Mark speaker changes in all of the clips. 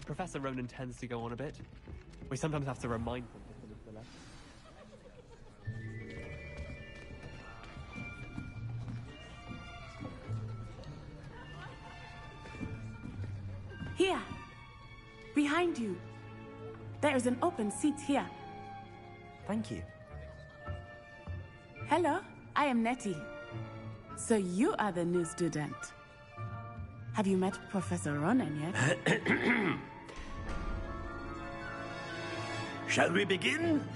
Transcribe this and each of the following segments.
Speaker 1: Professor Ronan tends to go on a bit. We sometimes have to remind him to finish the lesson.
Speaker 2: Here! Behind you. There is an open seat here.
Speaker 3: Thank you.
Speaker 2: Hello, I am Nettie. So you are the new student. Have you met Professor Ronan yet?
Speaker 4: Shall we begin?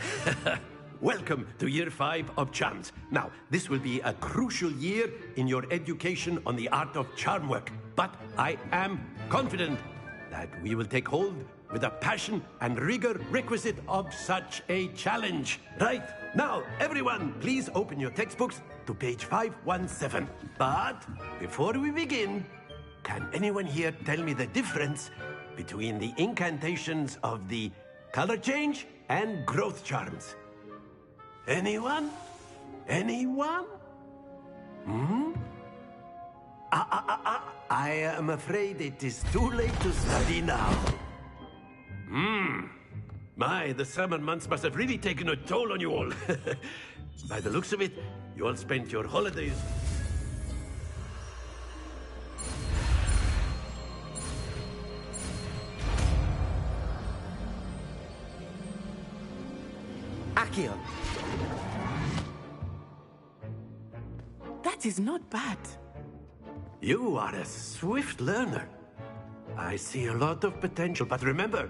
Speaker 4: Welcome to Year 5 of Charms. Now, this will be a crucial year in your education on the art of charm work. But I am confident that we will take hold with the passion and rigor requisite of such a challenge. Right, now, everyone, please open your textbooks to page 517. But before we begin, can anyone here tell me the difference between the incantations of the color change and growth charms? Anyone? Anyone? I am afraid it is too late to study now. My, the summer months must have really taken a toll on you all. By the looks of it, you all spent your holidays...
Speaker 3: Accio.
Speaker 2: That is not bad.
Speaker 4: You are a swift learner. I see a lot of potential, but remember,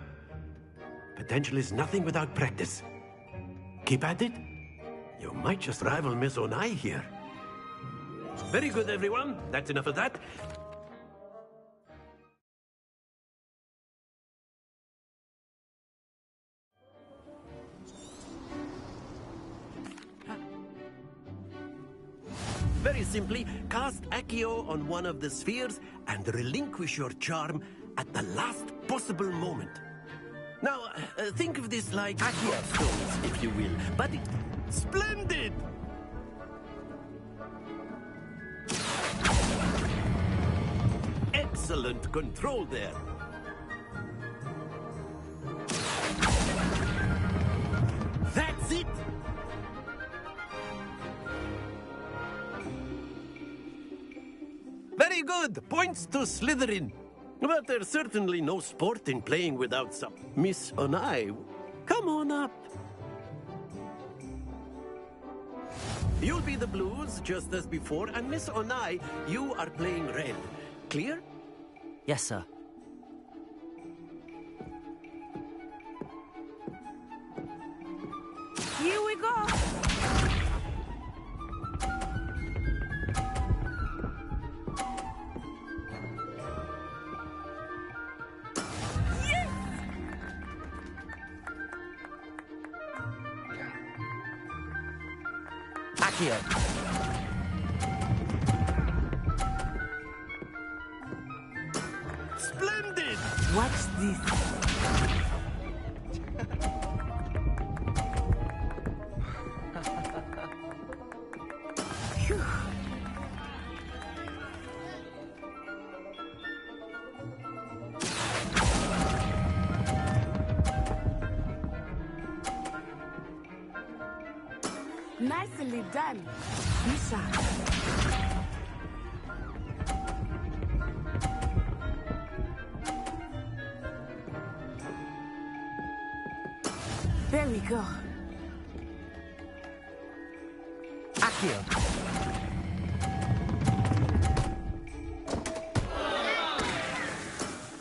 Speaker 4: potential is nothing without practice. Keep at it. You might just rival Miss Onai here. Very good, everyone. That's enough of that. Very simply, cast Accio on one of the spheres and relinquish your charm at the last possible moment. Now, think of this like Accio stones, if you will. But splendid! Excellent control there. That's it! Very good. Points to Slytherin. But there's certainly no sport in playing without some. Miss Onai, come on up. You'll be the blues, just as before, and Miss Onai, you are playing red. Clear?
Speaker 3: Yes, sir.
Speaker 2: Here we go!
Speaker 3: Accio.
Speaker 4: Splendid!
Speaker 2: Watch this. Phew. Nicely done, Misha. There we go.
Speaker 3: Accio.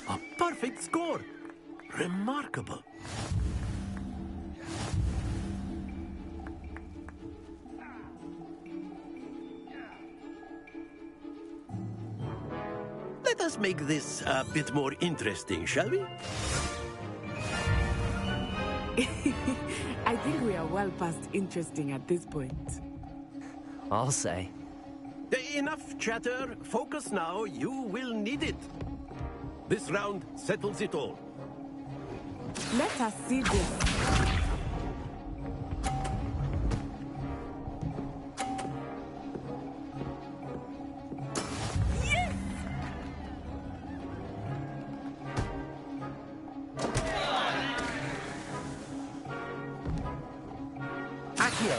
Speaker 4: A perfect score. Remarkable. Let us make this a bit more interesting, shall we?
Speaker 2: I think we are well past interesting at this point.
Speaker 3: I'll say.
Speaker 4: Enough chatter. Focus now. You will need it. This round settles it all.
Speaker 2: Let us see this.
Speaker 3: Accio.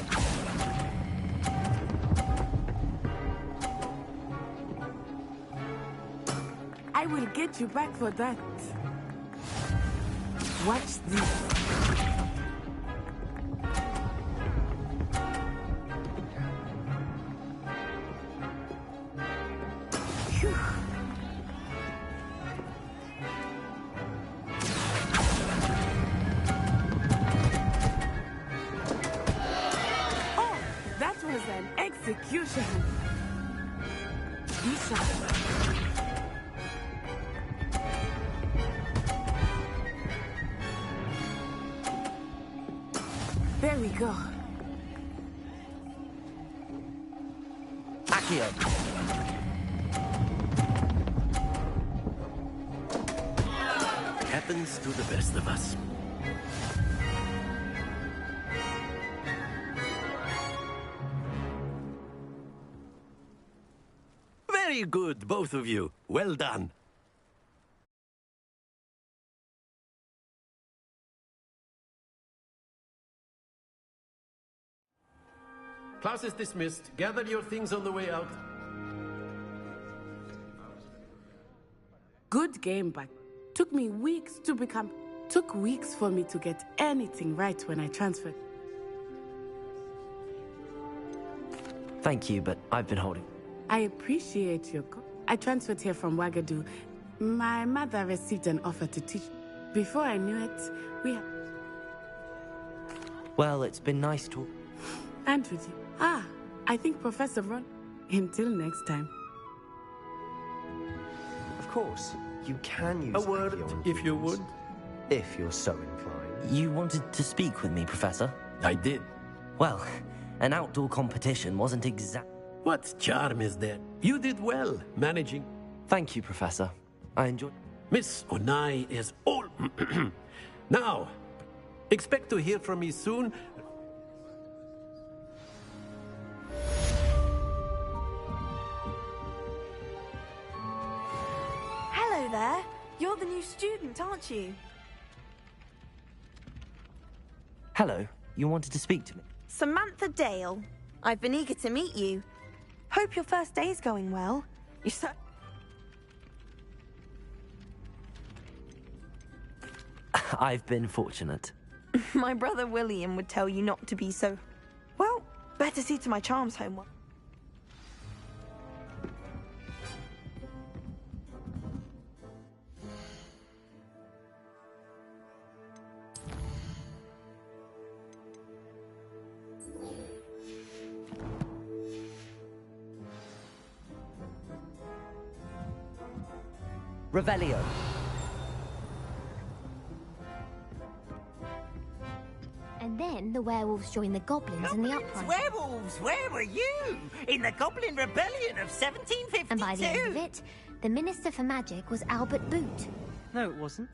Speaker 2: I will get you back for that. Watch this. Phew. Oh, that was an execution. Be sharp. There we go.
Speaker 3: Accio.
Speaker 4: Happens to the best of us. Very good, both of you. Well done. Class is dismissed. Gather your things on the way out.
Speaker 2: Good game, but took weeks for me to get anything right when I transferred.
Speaker 3: Thank you, but I've been holding.
Speaker 2: I appreciate your I transferred here from Ouagadougou. My mother received an offer to teach. Before I knew it, we had...
Speaker 3: Well, it's been nice to...
Speaker 2: And with you. Ah, I think Professor Ron... Until next time.
Speaker 5: Of course, you can use
Speaker 4: A word,
Speaker 5: Accio on
Speaker 4: if you
Speaker 5: things,
Speaker 4: would.
Speaker 5: if you're so inclined.
Speaker 3: You wanted to speak with me, Professor?
Speaker 4: I did.
Speaker 3: Well, an outdoor competition wasn't exact...
Speaker 4: What charm is there? You did well, managing.
Speaker 3: Thank you, Professor. I enjoyed...
Speaker 4: Miss Onai is all... Now, expect to hear from me soon.
Speaker 6: Hello there. You're the new student, aren't you?
Speaker 3: Hello. You wanted to speak to me?
Speaker 6: Samantha Dale. I've been eager to meet you. Hope your first day's going well. You so...
Speaker 3: I've been fortunate.
Speaker 6: My brother William would tell you not to be so... Well, better see to my charms homework.
Speaker 3: Revelio.
Speaker 7: And then the werewolves joined the goblins in the uprising.
Speaker 8: Werewolves, where were you? In the Goblin Rebellion of 1752.
Speaker 7: And by the end of it, the Minister for Magic was Albert Boot.
Speaker 9: No, it wasn't.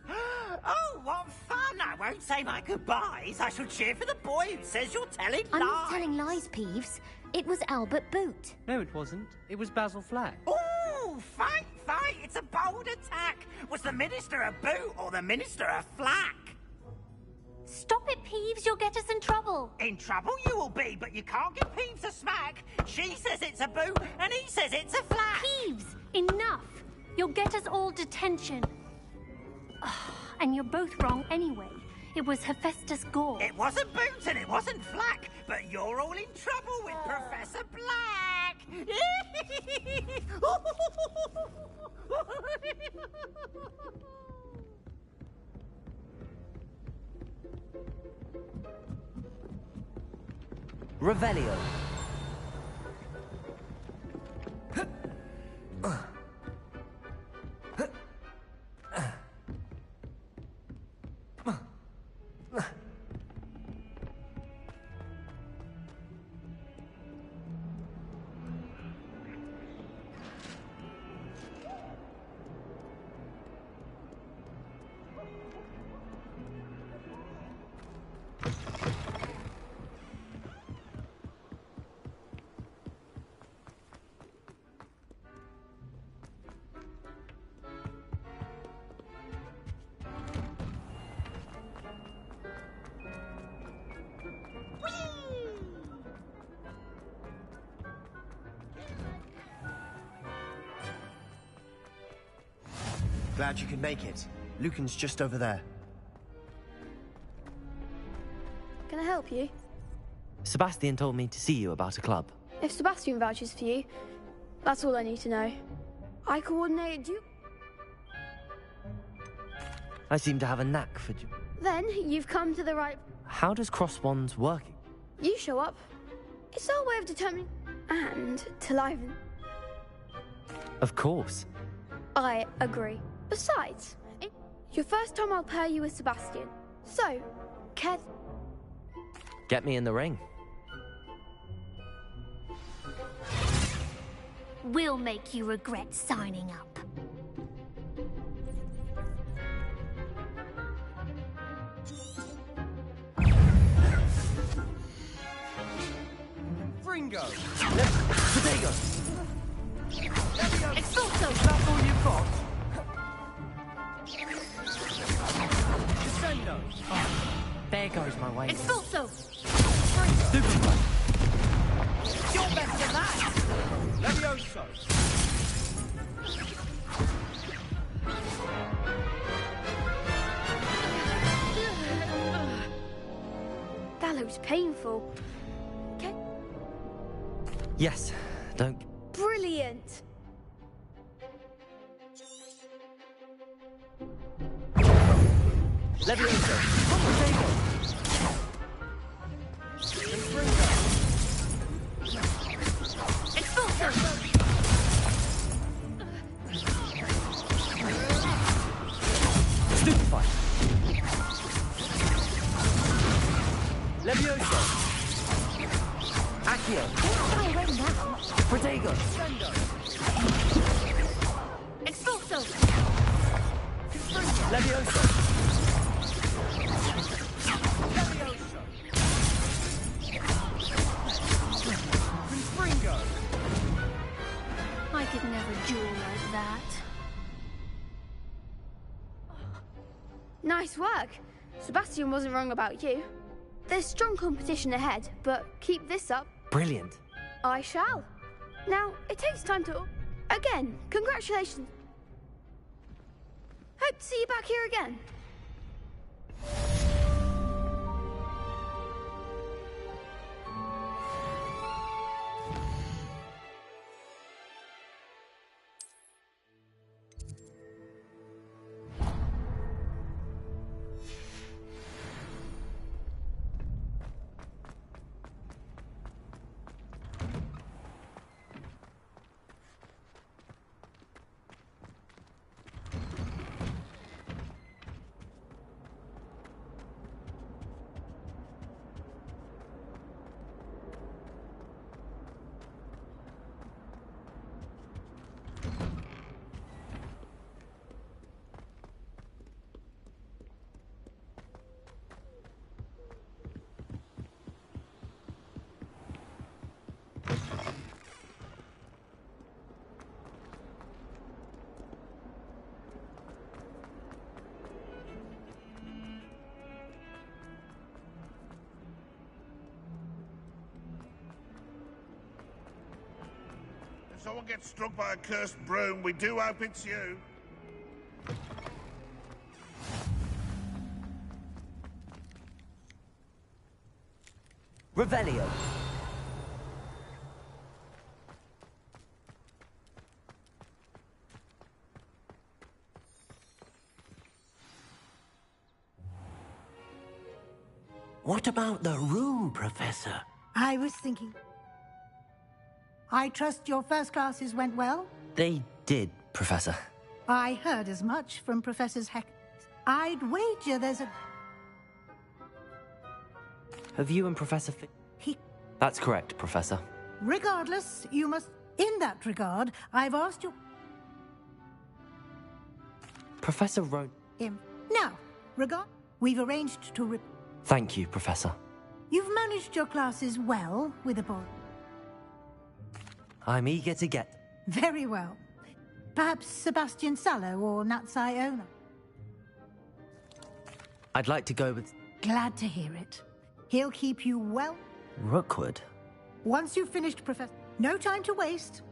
Speaker 8: Oh, what fun! I won't say my goodbyes. I shall cheer for the boy who says you're telling
Speaker 7: I'm
Speaker 8: lies.
Speaker 7: not telling lies, Peeves. It was Albert Boot.
Speaker 9: No, it wasn't. It was Basil Flack.
Speaker 8: Oh, fight, fight! It's a bold attack. Was the Minister a boot or the Minister a flack?
Speaker 7: Stop it, Peeves. You'll get us in trouble.
Speaker 8: In trouble you will be, but you can't give Peeves a smack. She says it's a boot, and he says it's a flack.
Speaker 7: Peeves, enough. You'll get us all detention. And you're both wrong anyway. It was Hephaestus Gore.
Speaker 8: It wasn't boot and it wasn't flack, but you're all in trouble with Professor Black.
Speaker 3: Revelio.
Speaker 5: Glad you could make it. Lucan's just over there.
Speaker 10: Can I help you?
Speaker 3: Sebastian told me to see you about a club.
Speaker 10: If Sebastian vouches for you, that's all I need to know. I coordinated you.
Speaker 3: I seem to have a knack for...
Speaker 10: Then you've come to the right...
Speaker 3: How does cross wands work?
Speaker 10: You show up. It's our way of determining... and to liven.
Speaker 3: Of course.
Speaker 10: I agree. Besides, it's your first time I'll pair you with Sebastian. So, care...
Speaker 3: Get me in the ring.
Speaker 7: We'll make you regret signing up.
Speaker 9: Fringo!
Speaker 3: Potato!
Speaker 7: Expulso!
Speaker 9: That's all you've got? Descendo!
Speaker 3: There goes my way.
Speaker 7: Expulso!
Speaker 9: You're better than that! Levioso!
Speaker 10: That looks painful. Okay.
Speaker 3: Yes, don't...
Speaker 10: Brilliant!
Speaker 3: Levioso! Stupefy! Levioso! Accio! Protego!
Speaker 7: Expulso!
Speaker 3: Levioso!
Speaker 7: I could never duel like that.
Speaker 10: Nice work. Sebastian wasn't wrong about you. There's strong competition ahead, but keep this up.
Speaker 3: Brilliant.
Speaker 10: I shall. Now, it takes time to... Again, congratulations. Hope to see you back here again.
Speaker 11: If someone gets struck by a cursed broom, we do hope it's you.
Speaker 3: Revelio.
Speaker 4: What about the room, Professor?
Speaker 12: I was thinking... I trust your first classes went well?
Speaker 3: They did, Professor.
Speaker 12: I heard as much from Professors Heck. I'd wager there's a...
Speaker 3: Have you and Professor That's correct, Professor.
Speaker 12: Regardless, you must... In that regard, I've asked you...
Speaker 3: Professor Roan...
Speaker 12: Now, we've arranged to...
Speaker 3: Thank you, Professor.
Speaker 12: You've managed your classes well with a boy.
Speaker 3: I'm eager to get...
Speaker 12: Very well. Perhaps Sebastian Sallow or Natsai Ona.
Speaker 3: I'd like to go with...
Speaker 12: Glad to hear it. He'll keep you well...
Speaker 3: Rookwood?
Speaker 12: Once you've finished, Professor... No time to waste.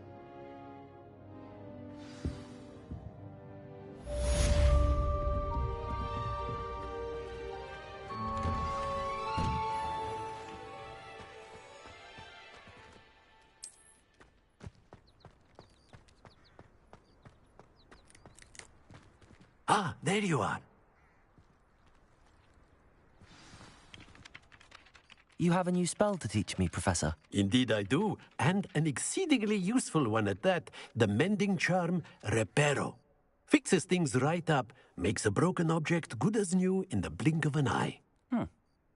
Speaker 4: Ah, there you are.
Speaker 3: You have a new spell to teach me, Professor.
Speaker 4: Indeed I do, and an exceedingly useful one at that. The mending charm, Reparo. Fixes things right up, makes a broken object good as new in the blink of an eye.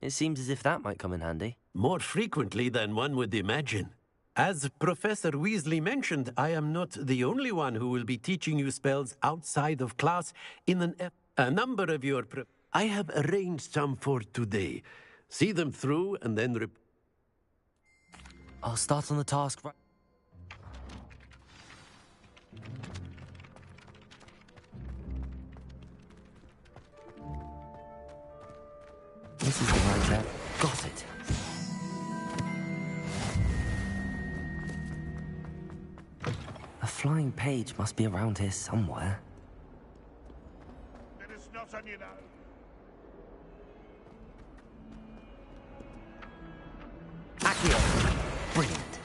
Speaker 3: It seems as if that might come in handy.
Speaker 4: More frequently than one would imagine. As Professor Weasley mentioned, I am not the only one who will be teaching you spells outside of class in a number of your... I have arranged some for today. See them through and then...
Speaker 3: I'll start on the task right... This is the right step. Got it. A flying page must be around here somewhere.
Speaker 11: It is not on you now.
Speaker 3: Accio. Brilliant.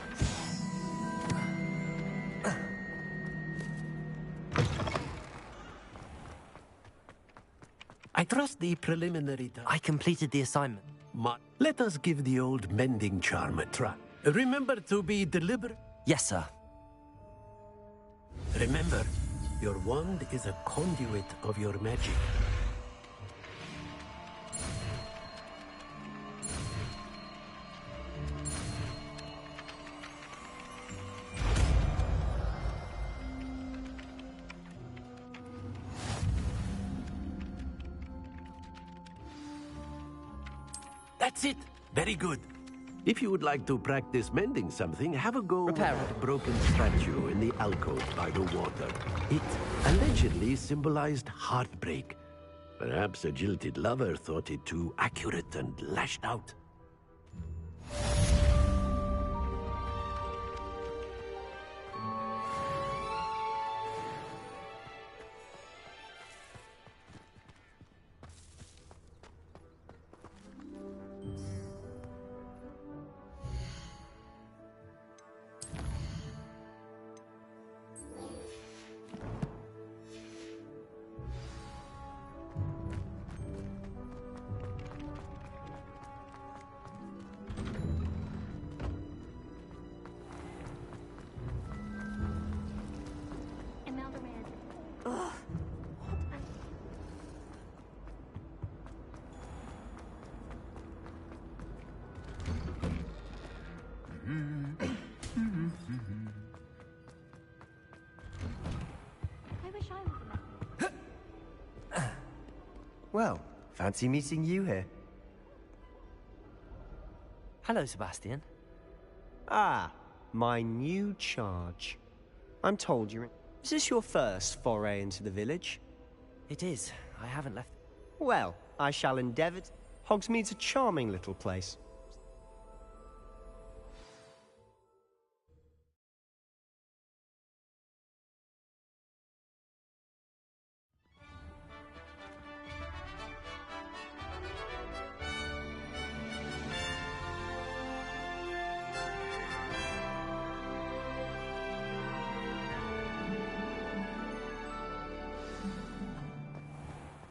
Speaker 4: I trust the preliminary...
Speaker 3: I completed the assignment.
Speaker 4: Let us give the old mending charm a try. Remember to be deliberate.
Speaker 3: Yes, sir.
Speaker 4: Remember, your wand is a conduit of your magic. That's it. Very good. If you would like to practice mending something, have a go
Speaker 3: Repair
Speaker 4: at the broken statue in the alcove by the water. It allegedly symbolized heartbreak. Perhaps a jilted lover thought it too accurate and lashed out.
Speaker 5: Well, fancy meeting you here.
Speaker 3: Hello, Sebastian.
Speaker 5: Ah, my new charge. I'm told you're... Is this your first foray into the village?
Speaker 3: It is. I haven't left...
Speaker 5: Well, I shall endeavour to... Hogsmeade's a charming little place.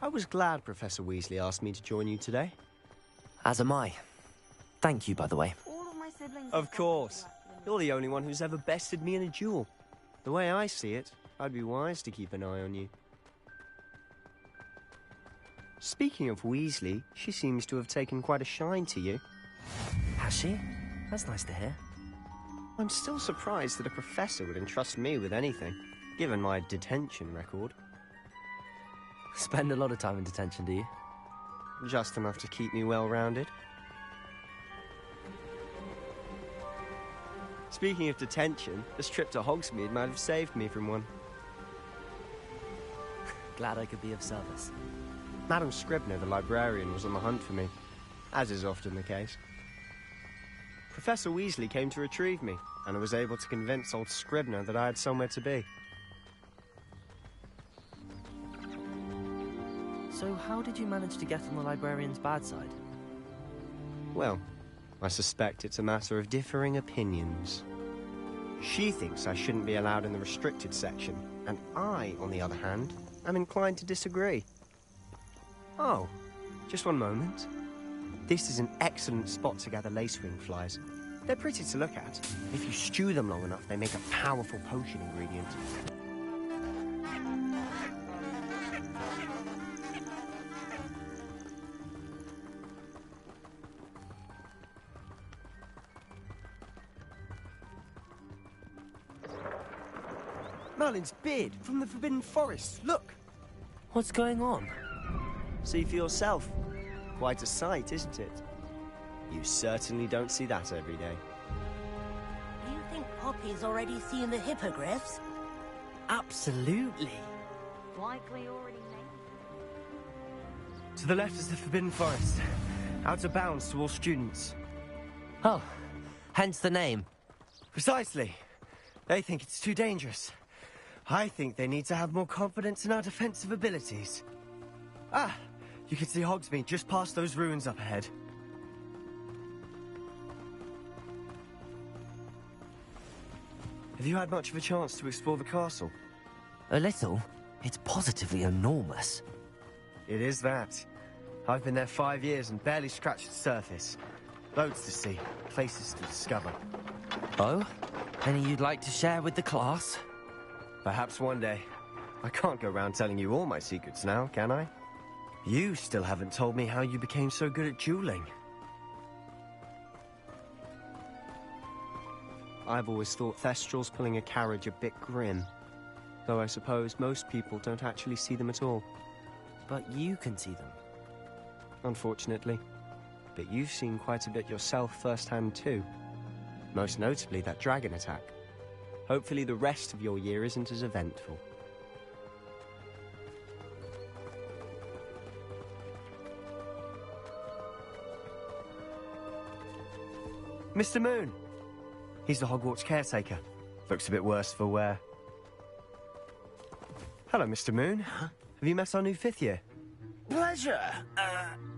Speaker 5: I was glad Professor Weasley asked me to join you today.
Speaker 3: As am I. Thank you, by the way.
Speaker 6: All of my siblings...
Speaker 5: Of course. You're the only one who's ever bested me in a duel. The way I see it, I'd be wise to keep an eye on you. Speaking of Weasley, she seems to have taken quite a shine to you.
Speaker 3: Has she? That's nice to hear.
Speaker 5: I'm still surprised that a professor would entrust me with anything, given my detention record.
Speaker 3: Spend a lot of time in detention, do you?
Speaker 5: Just enough to keep me well-rounded. Speaking of detention, this trip to Hogsmeade might have saved me from one.
Speaker 3: Glad I could be of service.
Speaker 5: Madam Scribner, the librarian, was on the hunt for me, as is often the case. Professor Weasley came to retrieve me, and I was able to convince old Scribner that I had somewhere to be.
Speaker 3: So how did you manage to get on the librarian's bad side?
Speaker 5: Well, I suspect it's a matter of differing opinions. She thinks I shouldn't be allowed in the restricted section, and I, on the other hand, I'm inclined to disagree. Oh, just one moment. This is an excellent spot to gather lacewing flies. They're pretty to look at. If you stew them long enough, they make a powerful potion ingredient. Merlin's beard from the Forbidden Forest. Look!
Speaker 3: What's going on?
Speaker 5: See for yourself. Quite a sight, isn't it? You certainly don't see that every day.
Speaker 8: Do you think Poppy's already seen the hippogriffs?
Speaker 3: Absolutely.
Speaker 8: Likely already named.
Speaker 5: To the left is the Forbidden Forest. Out of bounds to all students.
Speaker 3: Oh, hence the name.
Speaker 5: Precisely. They think it's too dangerous. I think they need to have more confidence in our defensive abilities. Ah, you can see Hogsmeade just past those ruins up ahead. Have you had much of a chance to explore the castle?
Speaker 3: A little. It's positively enormous.
Speaker 5: It is that. I've been there 5 years and barely scratched the surface. Loads to see, places to discover.
Speaker 3: Oh? Any you'd like to share with the class?
Speaker 5: Perhaps one day. I can't go around telling you all my secrets now, can I? You still haven't told me how you became so good at dueling. I've always thought Thestrals pulling a carriage a bit grim. Though I suppose most people don't actually see them at all.
Speaker 3: But you can see them.
Speaker 5: Unfortunately. But you've seen quite a bit yourself firsthand too. Most notably that dragon attack. Hopefully the rest of your year isn't as eventful. Mr. Moon! He's the Hogwarts caretaker. Looks a bit worse for wear. Hello, Mr. Moon. Have you met our new 5th year?
Speaker 8: Pleasure.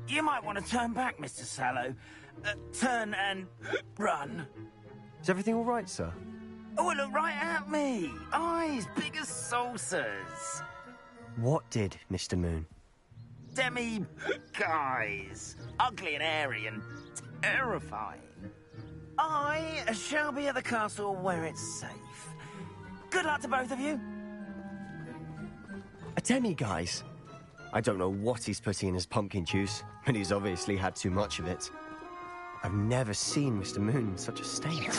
Speaker 8: You might want to turn back, Mr. Sallow. Turn and run.
Speaker 5: Is everything all right, sir?
Speaker 8: Oh, look right at me. Eyes big as saucers.
Speaker 5: What did, Mr. Moon?
Speaker 8: Guys. Ugly and airy and terrifying. I shall be at the castle where it's safe. Good luck to both of you.
Speaker 5: A demi-guise? I don't know what he's putting in his pumpkin juice, but he's obviously had too much of it. I've never seen Mr. Moon in such a state.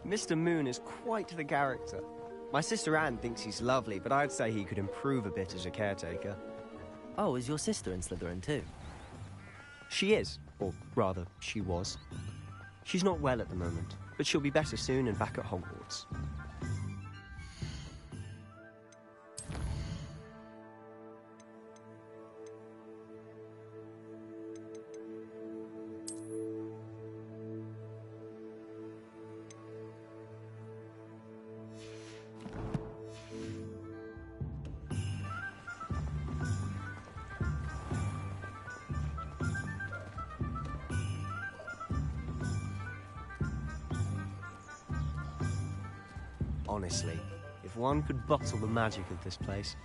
Speaker 5: Mr. Moon is quite the character. My sister Anne thinks he's lovely, but I'd say he could improve a bit as a caretaker.
Speaker 3: Oh, is your sister in Slytherin too?
Speaker 5: She is, or rather, she was. She's not well at the moment, but she'll be better soon and back at Hogwarts. Honestly, if one could bottle the magic of this place.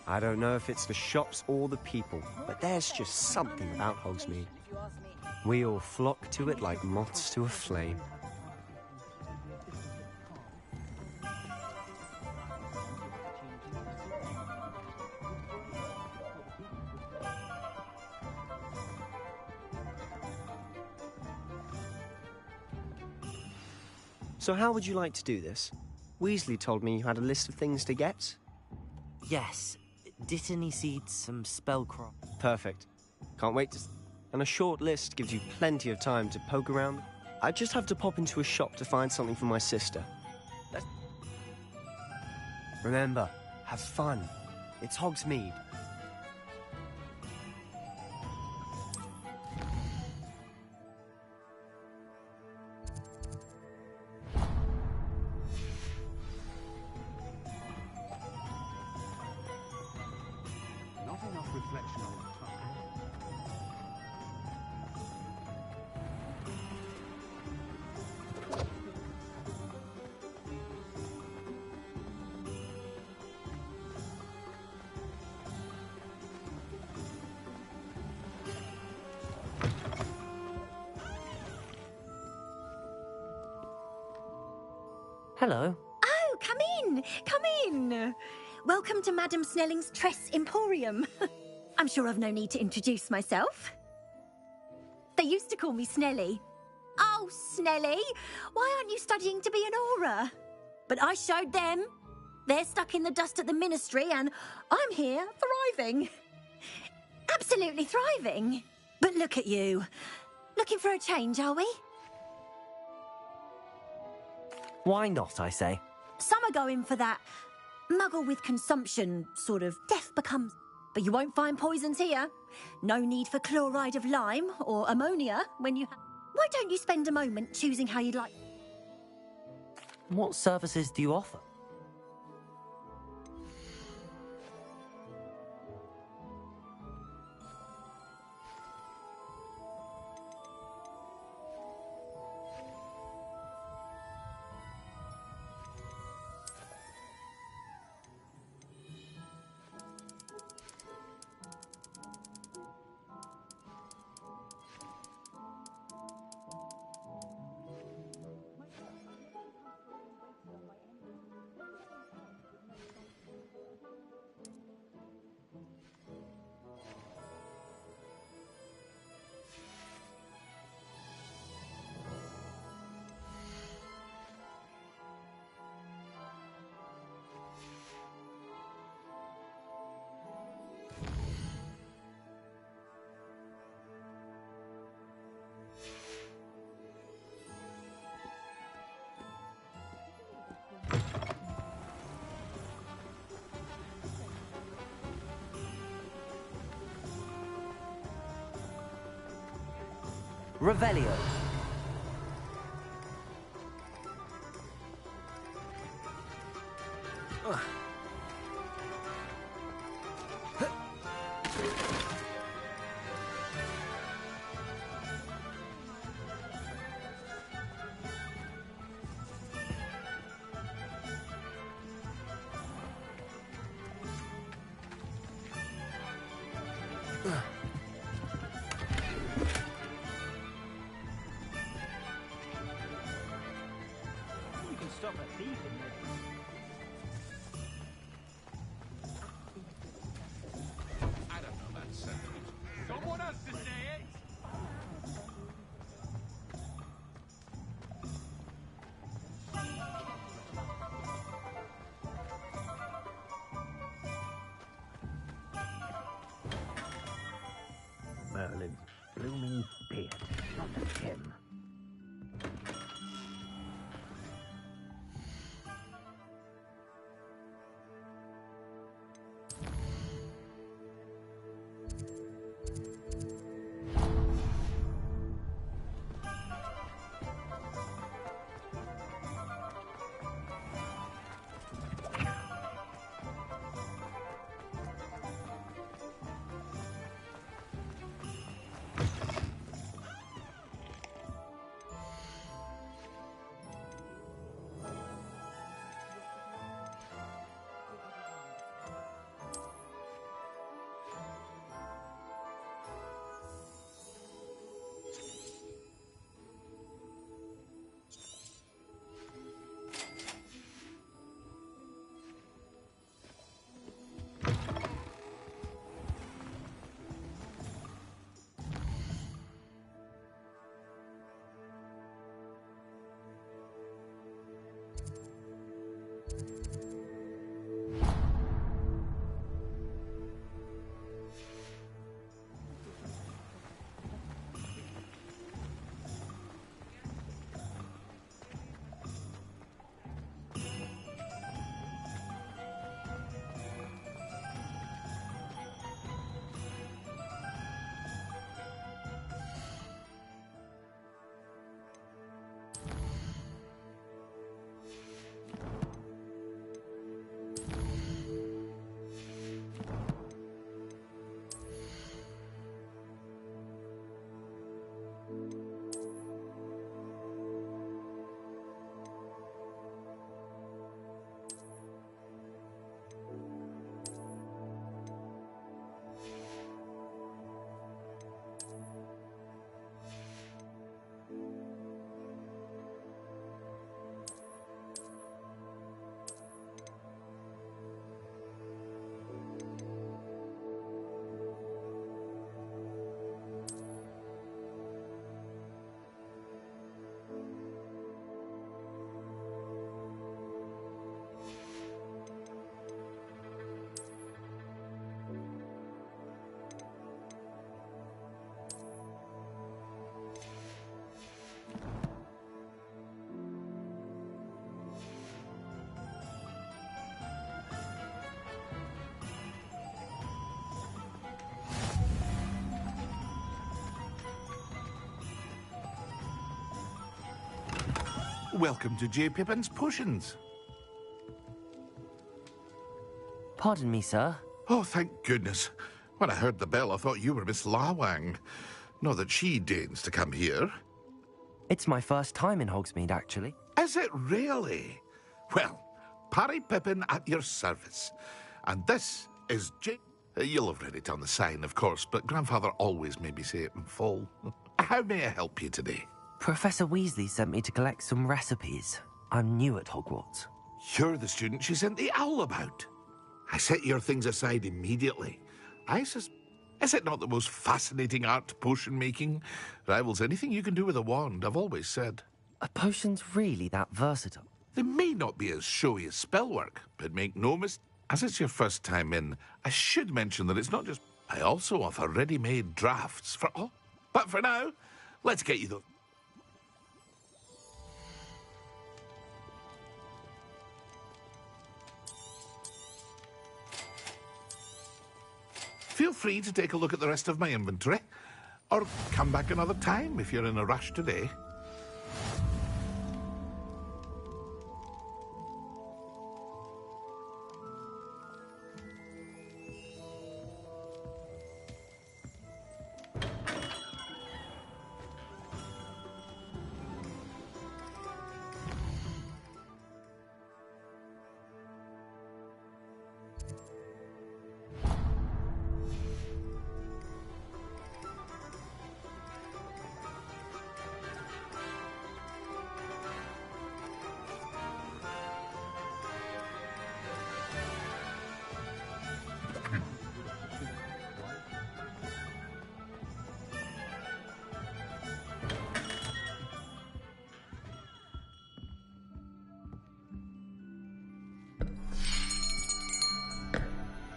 Speaker 5: I don't know if it's the shops or the people, but there's just something about Hogsmeade. We all flock to it like moths to a flame. So how would you like to do this? Weasley told me you had a list of things to get.
Speaker 3: Yes. Dittany seeds, some spellcraft.
Speaker 5: Perfect. Can't wait to... And a short list gives you plenty of time to poke around. I just have to pop into a shop to find something for my sister. Remember, have fun. It's Hogsmeade.
Speaker 3: Hello.
Speaker 13: Oh, come in! Come in! Welcome to Madame Snelling's Tress Emporium. I'm sure I've no need to introduce myself. They used to call me Snelly. Oh, Snelly, why aren't you studying to be an Auror? But I showed them. They're stuck in the dust at the Ministry, and I'm here thriving. Absolutely thriving. But look at you. Looking for a change, are we?
Speaker 3: Why not, I say?
Speaker 13: Some are going for that muggle with consumption, sort of death becomes... But you won't find poisons here. No need for chloride of lime or ammonia when you... Why don't you spend a moment choosing how you'd like...
Speaker 3: What services do you offer? Revelio.
Speaker 9: Stop a thief in this.
Speaker 11: I don't know that sentiment. Someone has to say it!
Speaker 8: blooming beard. Not at him.
Speaker 11: Welcome to J. Pippin's Potions.
Speaker 3: Pardon me, sir.
Speaker 11: Oh, thank goodness. When I heard the bell, I thought you were Miss Lawang. Not that she deigns to come here.
Speaker 3: It's my first time in Hogsmeade, actually.
Speaker 11: Is it really? Well, Parry Pippin at your service. And this is J... You'll have read it on the sign, of course, but Grandfather always made me say it in full. How may I help you today?
Speaker 3: Professor Weasley sent me to collect some recipes. I'm new at Hogwarts.
Speaker 11: You're the student she sent the owl about. I set your things aside immediately. Is it not the most fascinating art, potion making? Rivals anything you can do with a wand, I've always said.
Speaker 3: Are potions really that versatile?
Speaker 11: They may not be as showy as spellwork, but make no mistake. As it's your first time in, I should mention that it's not just... I also offer ready-made drafts for all. But for now, let's get you the... Feel free to take a look at the rest of my inventory, or come back another time if you're in a rush today.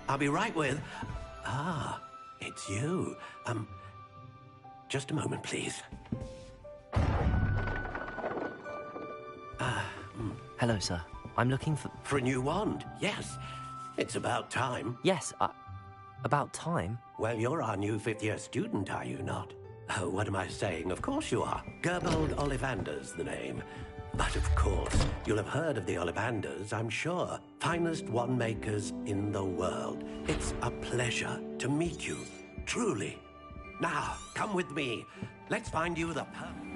Speaker 4: I'll be right with... Ah, it's you. just a moment, please.
Speaker 3: Hello, sir. I'm looking for...
Speaker 4: For a new wand, yes. It's about time.
Speaker 3: Yes, about time?
Speaker 4: Well, you're our new fifth-year student, are you not? Oh, what am I saying? Of course you are. Gerbold Ollivander's the name. But of course, you'll have heard of the Ollivanders, I'm sure. Finest wand makers in the world. It's a pleasure to meet you, truly. Now, come with me. Let's find you the perfect...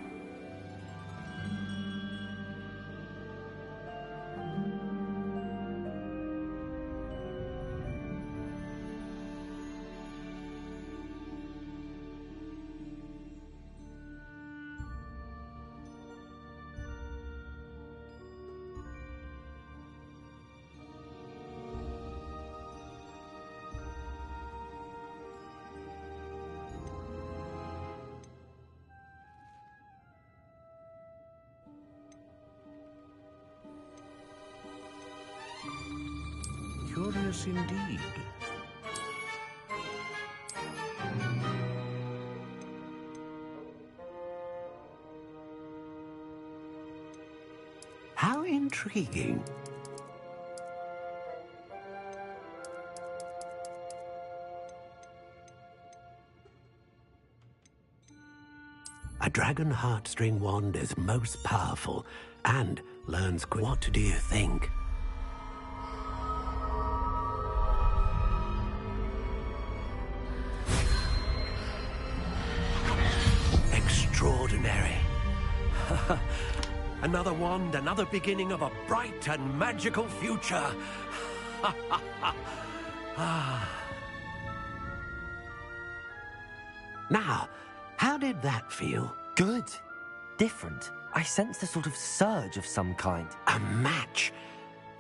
Speaker 11: Curious indeed.
Speaker 4: How intriguing. A dragon heartstring wand is most powerful and learns... What do you think? Extraordinary. Another wand, another beginning of a bright and magical future. Now, how did that feel?
Speaker 3: Good. Different. I sensed a sort of surge of some kind.
Speaker 4: A match.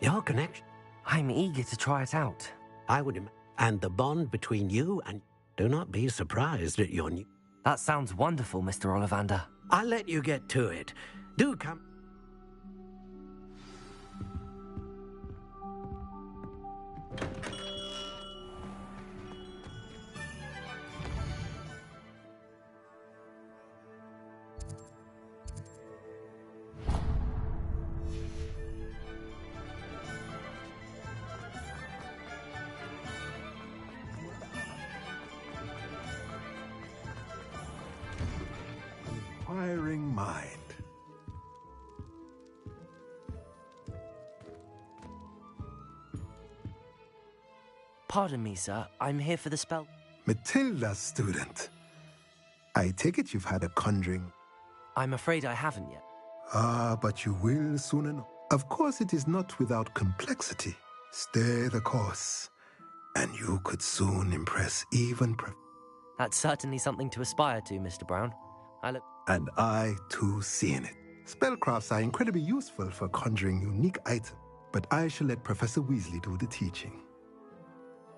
Speaker 4: Your connection.
Speaker 3: I'm eager to try it out.
Speaker 4: I would and the bond between you and... Do not be surprised at your new...
Speaker 3: That sounds wonderful, Mr. Ollivander.
Speaker 4: I'll let you get to it. Do come...
Speaker 14: Inquiring mind.
Speaker 3: Pardon me, sir. I'm here for the spell.
Speaker 14: Matilda, student. I take it you've had a conjuring.
Speaker 3: I'm afraid I haven't yet.
Speaker 14: But you will soon enough. Of course, it is not without complexity. Stay the course, and you could soon impress even...
Speaker 3: That's certainly something to aspire to, Mr. Brown.
Speaker 14: And I, too, see in it. Spellcrafts are incredibly useful for conjuring unique items, but I shall let Professor Weasley do the teaching.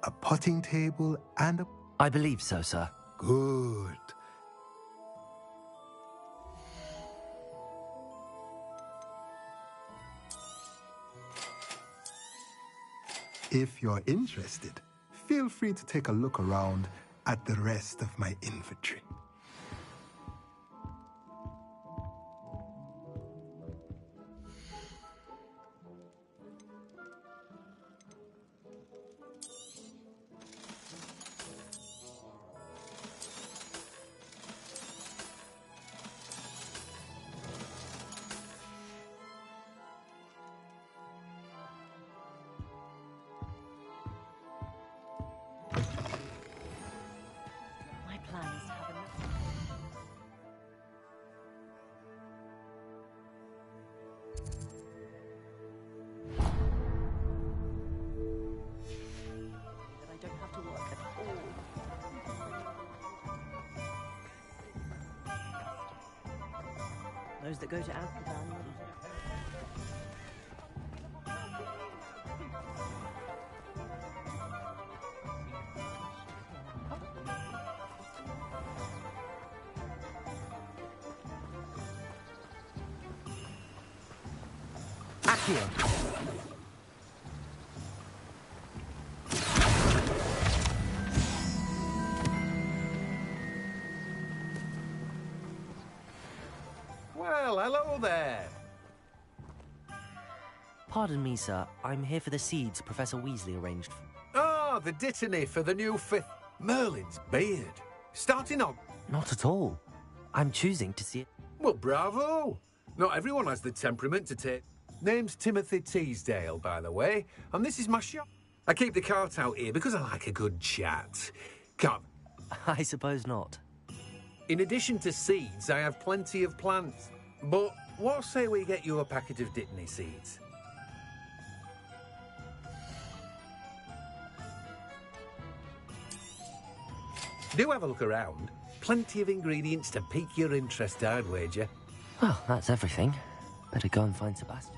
Speaker 14: A potting table and a...
Speaker 3: I believe so, sir.
Speaker 14: Good. If you're interested, feel free to take a look around at the rest of my inventory.
Speaker 15: Those that go to Amsterdam.
Speaker 3: Accio.
Speaker 9: Well, hello there.
Speaker 3: Pardon me, sir. I'm here for the seeds Professor Weasley arranged for.
Speaker 9: Ah, the dittany for the new fifth. Merlin's beard. Starting on.
Speaker 3: Not at all. I'm choosing to see it.
Speaker 9: Well, bravo. Not everyone has the temperament to take. Name's Timothy Teasdale, by the way, and this is my shop. I keep the cart out here because I like a good chat. Come.
Speaker 3: I suppose not.
Speaker 9: In addition to seeds, I have plenty of plants. But what say we get you a packet of dittany seeds? Do have a look around. Plenty of ingredients to pique your interest, I'd wager.
Speaker 3: Well, that's everything. Better go and find Sebastian.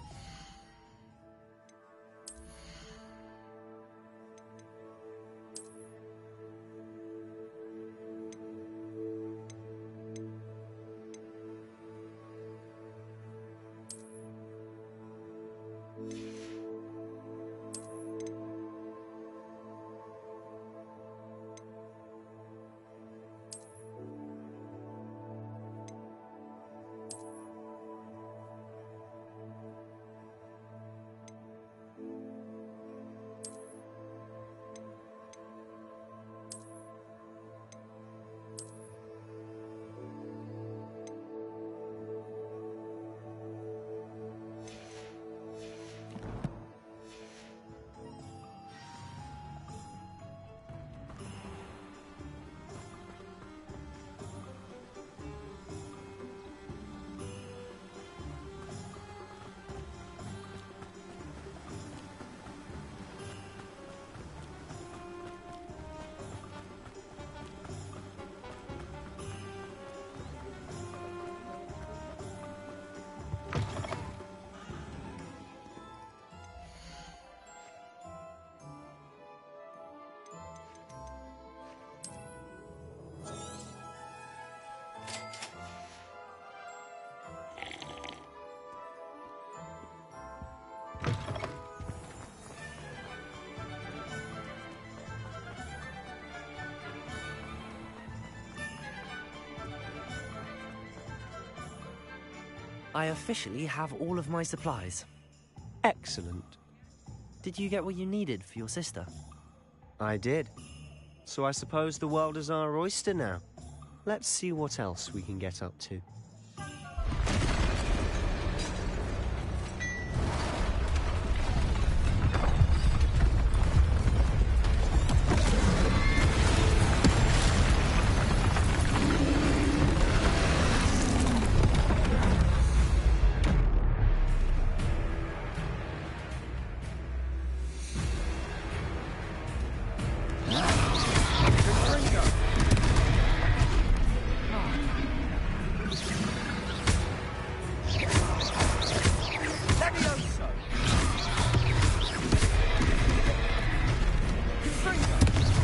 Speaker 3: I officially have all of my supplies.
Speaker 5: Excellent.
Speaker 3: Did you get what you needed for your sister?
Speaker 5: I did. So I suppose the world is our oyster now. Let's see what else we can get up to.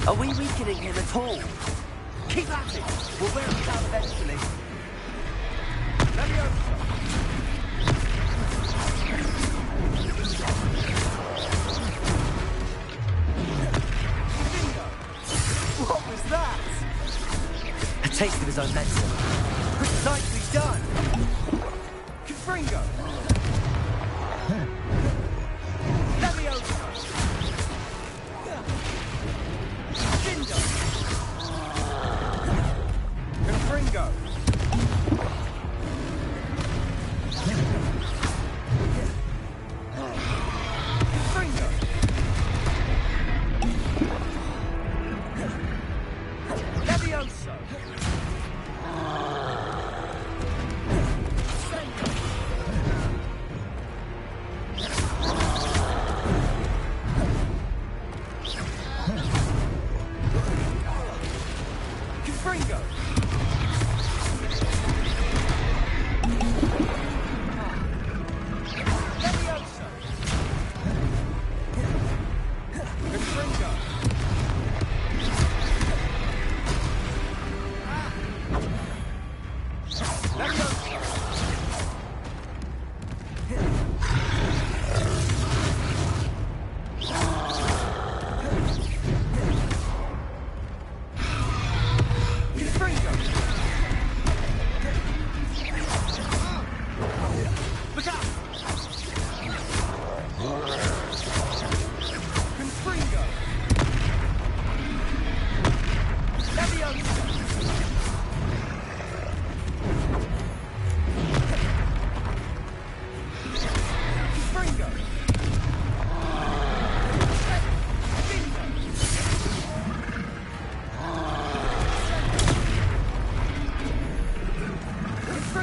Speaker 3: Are we weakening him at all?
Speaker 9: Keep at it! We'll wear him down eventually. What was that?
Speaker 3: A taste of his own medicine.
Speaker 9: Precisely done! Confringo! Levioso! Cindo! Confringo! Confringo! Levioso! Confringo!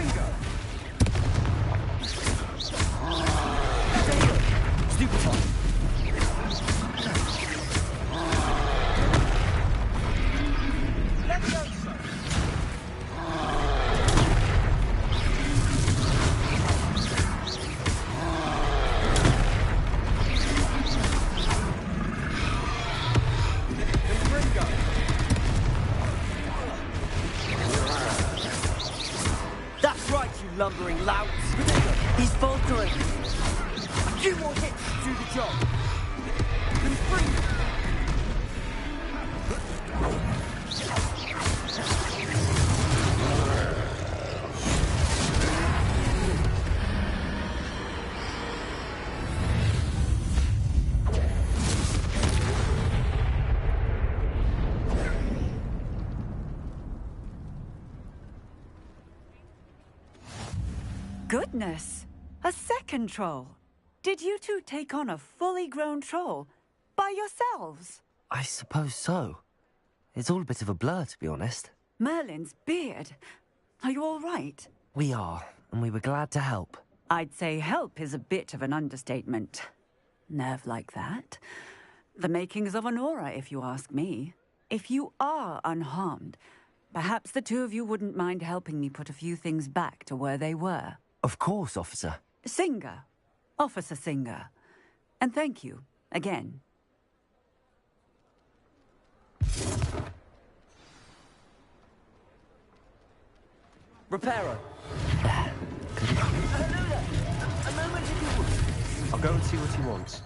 Speaker 8: Confringo! Stupefy!
Speaker 15: That's right, you lumbering louts. He's faltering.
Speaker 8: A few more hits to do the job. Confringo!
Speaker 16: Goodness! A second troll. Did you two take on a fully grown troll by yourselves?
Speaker 3: I suppose so. It's all a bit of a blur, to be honest.
Speaker 16: Merlin's beard. Are you all right?
Speaker 3: We are, and we were glad to help.
Speaker 16: I'd say help is a bit of an understatement. Nerve like that. The makings of an aura, if you ask me. If you are unharmed, perhaps the two of you wouldn't mind helping me put a few things back to where they were.
Speaker 3: Of course, officer.
Speaker 16: Singer. Officer Singer. And thank you, again.
Speaker 15: Repairer.
Speaker 8: A moment if you would.
Speaker 5: I'll go and see what he wants.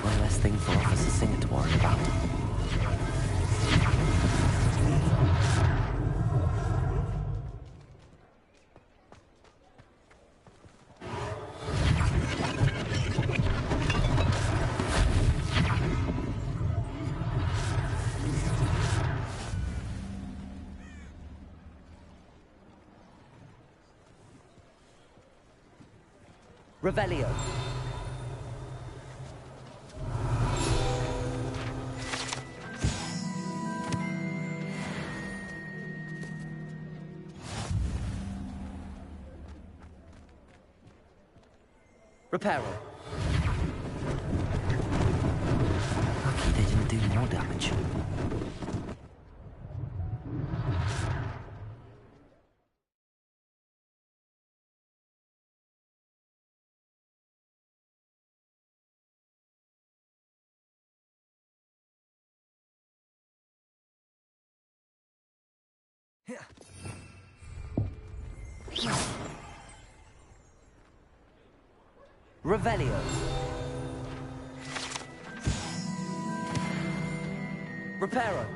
Speaker 3: One less thing for Officer Singer to worry about.
Speaker 15: Revelio. Repairer.
Speaker 3: Lucky they didn't do more damage.
Speaker 15: Revelio. Repairer.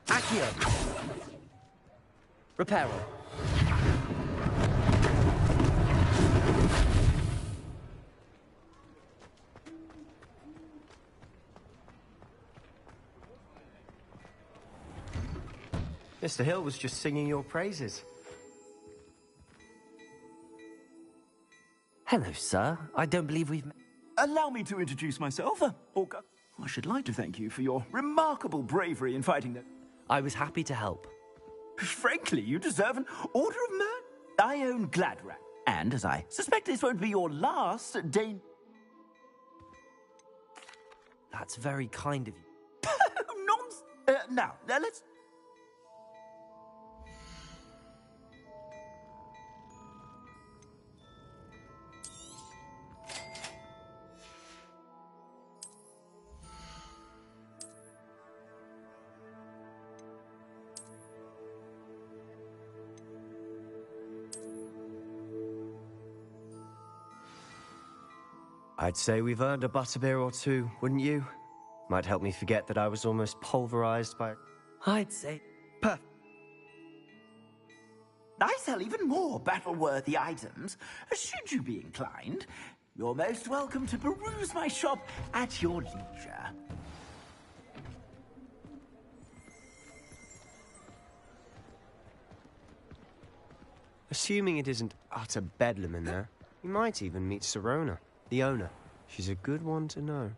Speaker 15: Accio. Repairer.
Speaker 5: Mr. Hill was just singing your praises.
Speaker 3: Hello, sir. I don't believe we've met.
Speaker 8: Allow me to introduce myself, Orca. I should like to thank you for your remarkable bravery in fighting the...
Speaker 3: I was happy to help.
Speaker 8: Frankly, you deserve an Order of Merit. I own Gladrat, and as I suspect this won't be your last day...
Speaker 3: That's very kind of you.
Speaker 8: Now, let's...
Speaker 5: I'd say we've earned a butterbeer or two, wouldn't you? Might help me forget that I was almost pulverized by...
Speaker 3: I'd say...
Speaker 8: Perfect. I sell even more battle-worthy items. Should you be inclined, you're most welcome to peruse my shop at your leisure.
Speaker 5: Assuming it isn't utter bedlam in there, you might even meet Sirona, the owner. She's a good one to know.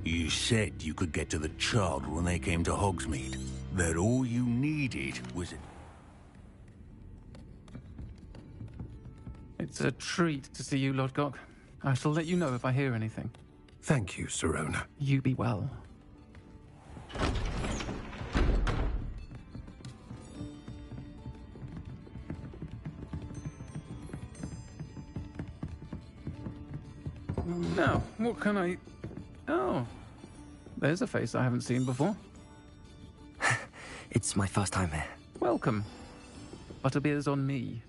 Speaker 17: You said you could get to the child when they came to Hogsmeade. That all you needed was a...
Speaker 18: It's a treat to see you, Lodgok. I shall let you know if I hear anything.
Speaker 9: Thank you, Sirona.
Speaker 18: You be well. Now, what can I... Oh, there's a face I haven't seen before.
Speaker 3: It's my first time here.
Speaker 18: Welcome. Butterbeer's on me.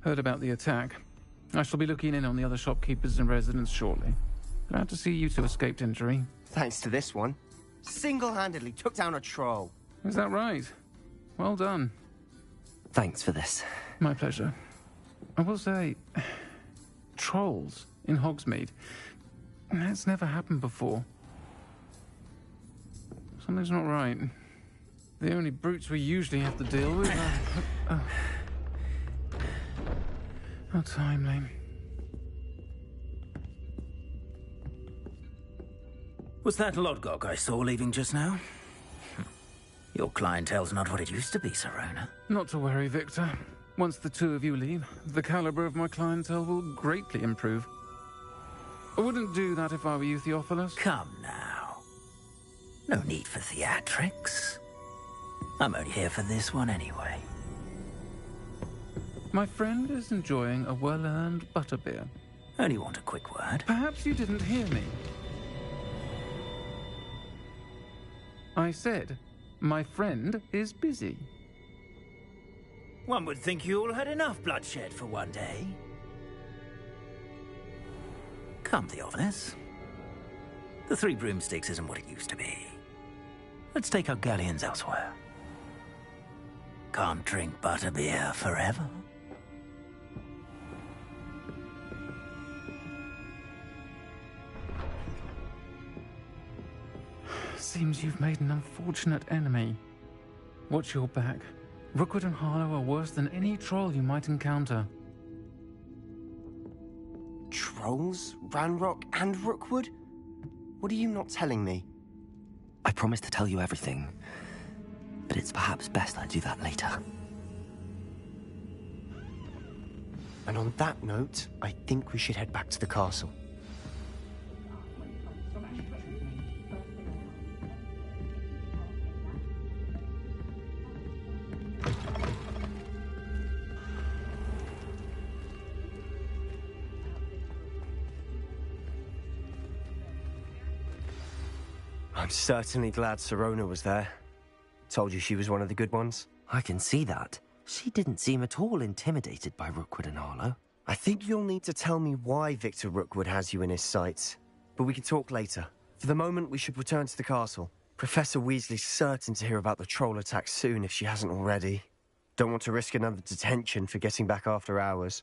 Speaker 18: Heard about the attack. I shall be looking in on the other shopkeepers and residents shortly. Glad to see you two escaped injury.
Speaker 5: Thanks to this one. Single-handedly took down a troll.
Speaker 18: Is that right? Well done.
Speaker 3: Thanks for this.
Speaker 18: My pleasure. I will say, trolls in Hogsmeade. That's never happened before. Something's not right. The only brutes we usually have to deal with are... How timely.
Speaker 8: Was that Lodgok I saw leaving just now? Your clientele's not what it used to be, Sirona.
Speaker 18: Not to worry, Victor. Once the two of you leave, the caliber of my clientele will greatly improve. I wouldn't do that if I were you, Theophilus.
Speaker 8: Come now. No need for theatrics. I'm only here for this one anyway.
Speaker 18: My friend is enjoying a well-earned butterbeer.
Speaker 8: Only want a quick word.
Speaker 18: Perhaps you didn't hear me. I said, my friend is busy.
Speaker 8: One would think you all had enough bloodshed for one day. Come, Theophilus. The Three Broomsticks isn't what it used to be. Let's take our galleons elsewhere. Can't drink butterbeer forever.
Speaker 18: Seems you've made an unfortunate enemy. Watch your back. Rookwood and Harlow are worse than any troll you might encounter.
Speaker 5: Trolls? Ranrock and Rookwood? What are you not telling me?
Speaker 3: I promise to tell you everything, but it's perhaps best I do that later.
Speaker 5: And on that note, I think we should head back to the castle. I'm certainly glad Sirona was there. Told you she was one of the good ones.
Speaker 3: I can see that. She didn't seem at all intimidated by Rookwood and Harlow.
Speaker 5: I think you'll need to tell me why Victor Rookwood has you in his sights. But we can talk later. For the moment, we should return to the castle. Professor Weasley's certain to hear about the troll attack soon if she hasn't already. Don't want to risk another detention for getting back after hours.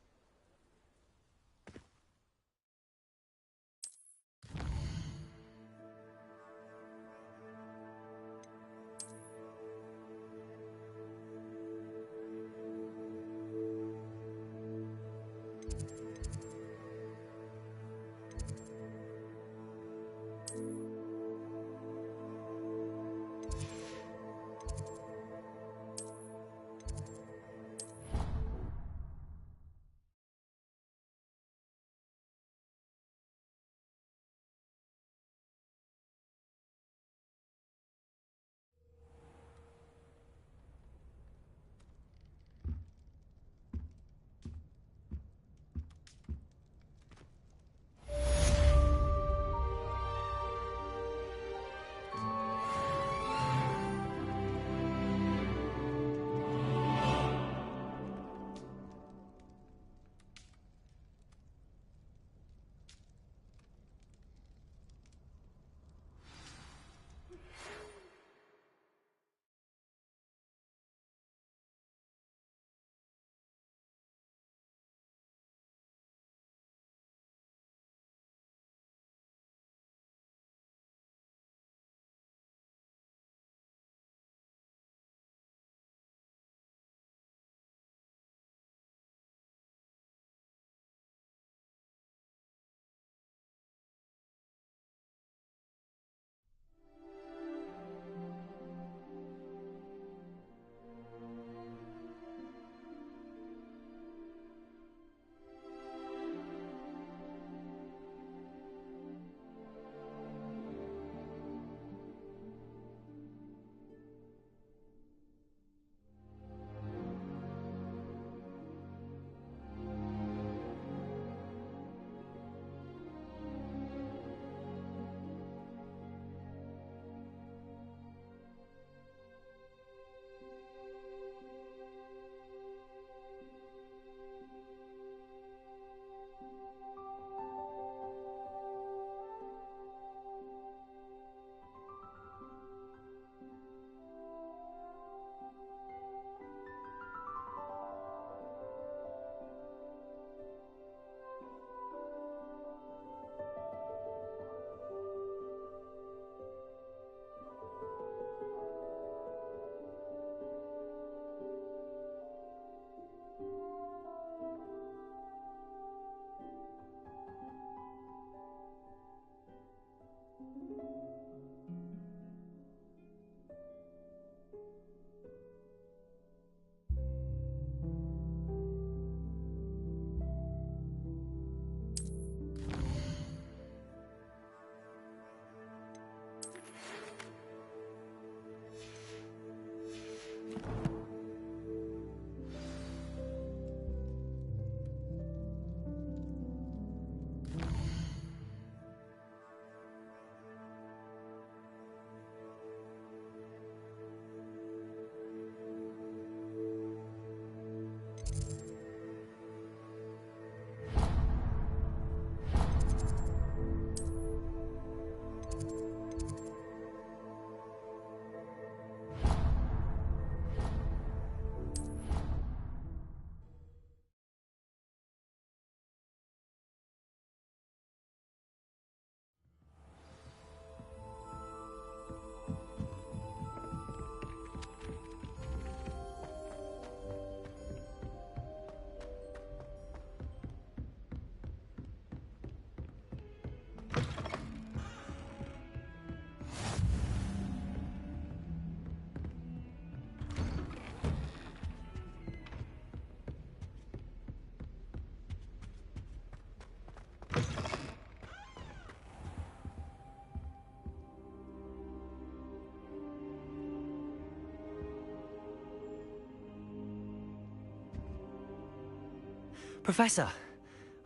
Speaker 3: Professor,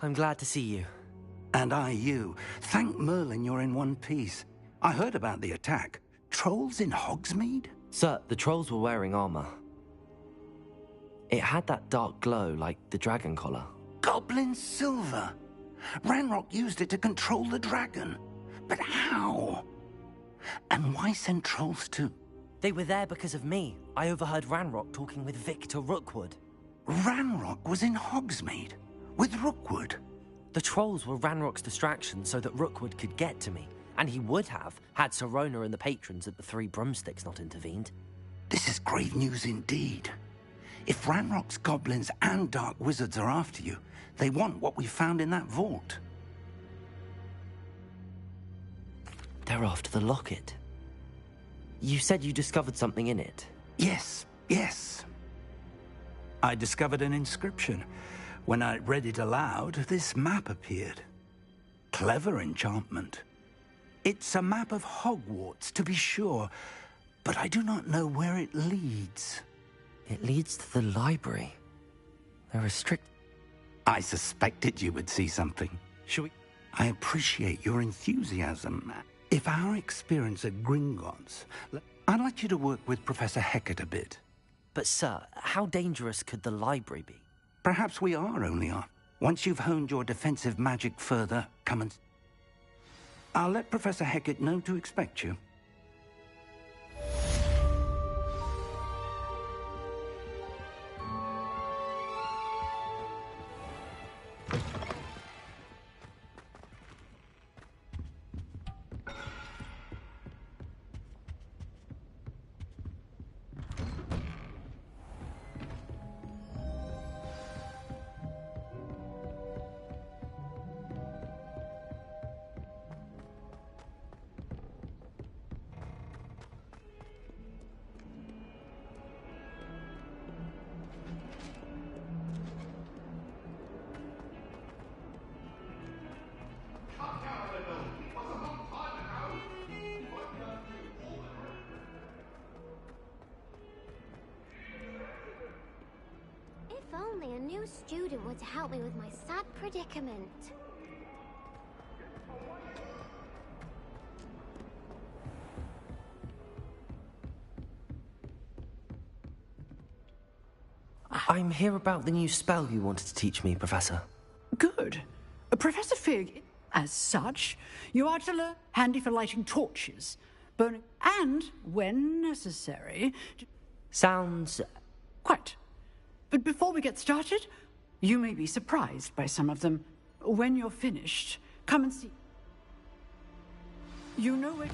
Speaker 3: I'm glad to see you.
Speaker 19: And I you. Thank Merlin you're in one piece. I heard about the attack. Trolls in Hogsmeade?
Speaker 3: Sir, the trolls were wearing armor. It had that dark glow like the dragon collar.
Speaker 19: Goblin silver. Ranrock used it to control the dragon. But how? And why send trolls to...
Speaker 3: They were there because of me. I overheard Ranrock talking with Victor Rookwood.
Speaker 19: Ranrock was in Hogsmeade? With Rookwood?
Speaker 3: The trolls were Ranrock's distraction so that Rookwood could get to me. And he would have, had Sirona and the patrons at the Three Broomsticks not intervened.
Speaker 19: This is grave news indeed. If Ranrock's goblins and dark wizards are after you, they want what we found in that vault.
Speaker 3: They're after the locket. You said you discovered something in it.
Speaker 19: Yes, yes. I discovered an inscription. When I read it aloud, this map appeared. Clever enchantment. It's a map of Hogwarts, to be sure, but I do not know where it leads.
Speaker 3: It leads to the library. There are strict...
Speaker 19: I suspected you would see something. Shall we... I appreciate your enthusiasm. If our experience at Gringotts... I'd like you to work with Professor Hecat a bit.
Speaker 3: But, sir, how dangerous could the library be?
Speaker 19: Perhaps we are only off. Once you've honed your defensive magic further, come and... I'll let Professor Hecat know to expect you.
Speaker 20: Only a new student were to help me with my sad predicament.
Speaker 3: I'm here about the new spell you wanted to teach me, Professor.
Speaker 21: Good. Professor Fig, as such, you are to learn handy for lighting torches, burning, and, when necessary...
Speaker 3: Sounds...
Speaker 21: Quite. But before we get started, you may be surprised by some of them. When you're finished, come and see. You know it.